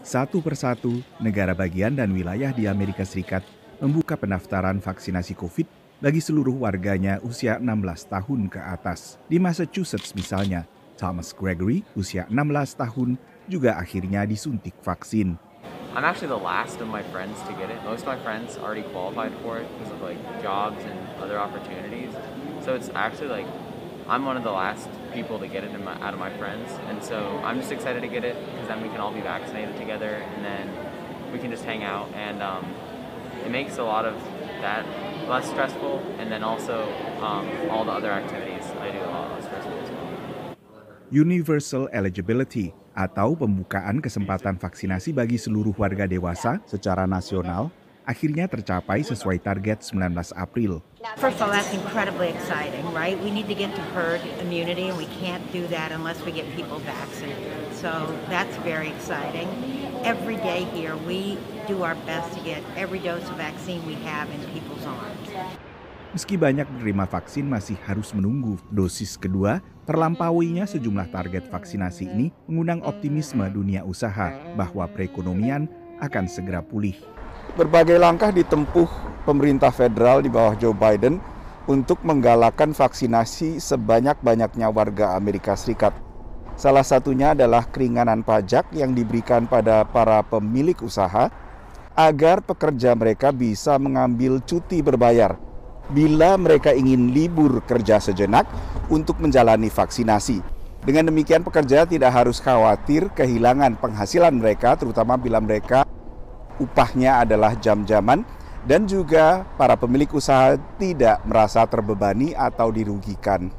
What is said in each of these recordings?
Satu persatu, negara bagian dan wilayah di Amerika Serikat membuka pendaftaran vaksinasi COVID bagi seluruh warganya usia 16 tahun ke atas. Di Massachusetts misalnya, Thomas Gregory, usia 16 tahun, juga akhirnya disuntik vaksin. I'm actually the last of my friends to get it. Most of my friends already qualified for it because of like jobs and other opportunities. So it's actually like I'm one of the last people to get it out of my friends, and so I'm just excited to get it because then we can all be vaccinated together, and then we can just hang out, and it makes a lot of that less stressful, and then also all the other activities I do a lot less stressful as well. Universal eligibility atau pembukaan kesempatan vaksinasi bagi seluruh warga dewasa secara nasional akhirnya tercapai sesuai target 19 April. First of all, that's incredibly exciting, right? We need to get to herd immunity, and we can't do that unless we get people vaccinated. So that's very exciting. Every day here, we do our best to get every dose of vaccine we have in people's arms. Meski banyak penerima vaksin masih harus menunggu dosis kedua, terlampauinya sejumlah target vaksinasi ini mengundang optimisme dunia usaha bahwa perekonomian akan segera pulih. Berbagai langkah ditempuh pemerintah federal di bawah Joe Biden untuk menggalakkan vaksinasi sebanyak-banyaknya warga Amerika Serikat. Salah satunya adalah keringanan pajak yang diberikan pada para pemilik usaha agar pekerja mereka bisa mengambil cuti berbayar bila mereka ingin libur kerja sejenak untuk menjalani vaksinasi. Dengan demikian pekerja tidak harus khawatir kehilangan penghasilan mereka, terutama bila mereka upahnya adalah jam-jaman, dan juga para pemilik usaha tidak merasa terbebani atau dirugikan.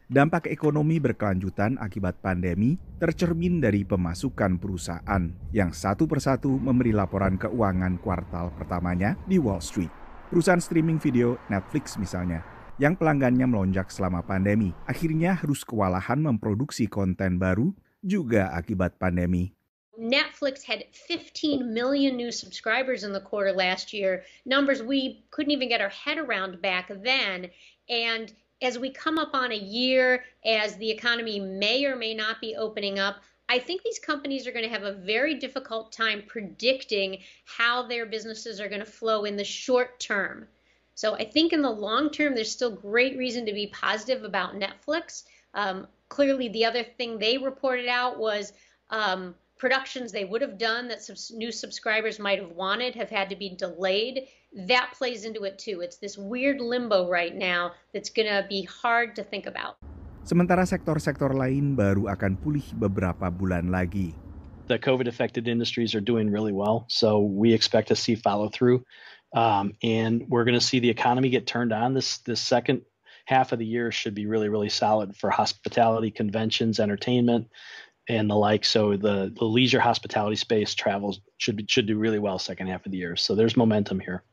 Dampak ekonomi berkelanjutan akibat pandemi tercermin dari pemasukan perusahaan yang satu persatu memberi laporan keuangan kuartal pertamanya di Wall Street. Perusahaan streaming video Netflix misalnya, yang pelanggannya melonjak selama pandemi, akhirnya harus kewalahan memproduksi konten baru juga akibat pandemi. Netflix had 15 million new subscribers in the quarter last year, numbers we couldn't even get our head around back then. And as we come up on a year, as the economy may or may not be opening up, I think these companies are going to have a very difficult time predicting how their businesses are going to flow in the short term. So I think in the long term, there's still great reason to be positive about Netflix. Clearly, the other thing they reported out was productions they would have done that new subscribers might have wanted have had to be delayed. That plays into it too. It's this weird limbo right now that's going to be hard to think about. Sementara sektor-sektor lain baru akan pulih beberapa bulan lagi. The COVID-affected industries are doing really well, so we expect to see follow-through. And we're going to see the economy get turned on. This second half of the year should be really, really solid for hospitality, conventions, entertainment, and the like. So the leisure hospitality space travels should do really well second half of the year. So there's momentum here.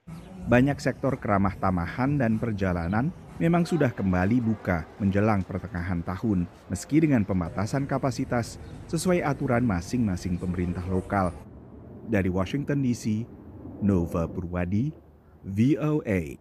Banyak sektor keramah tamahan dan perjalanan memang sudah kembali buka menjelang pertengahan tahun, meski dengan pembatasan kapasitas sesuai aturan masing-masing pemerintah lokal. Dari Washington DC, Nova Purwadi, VOA.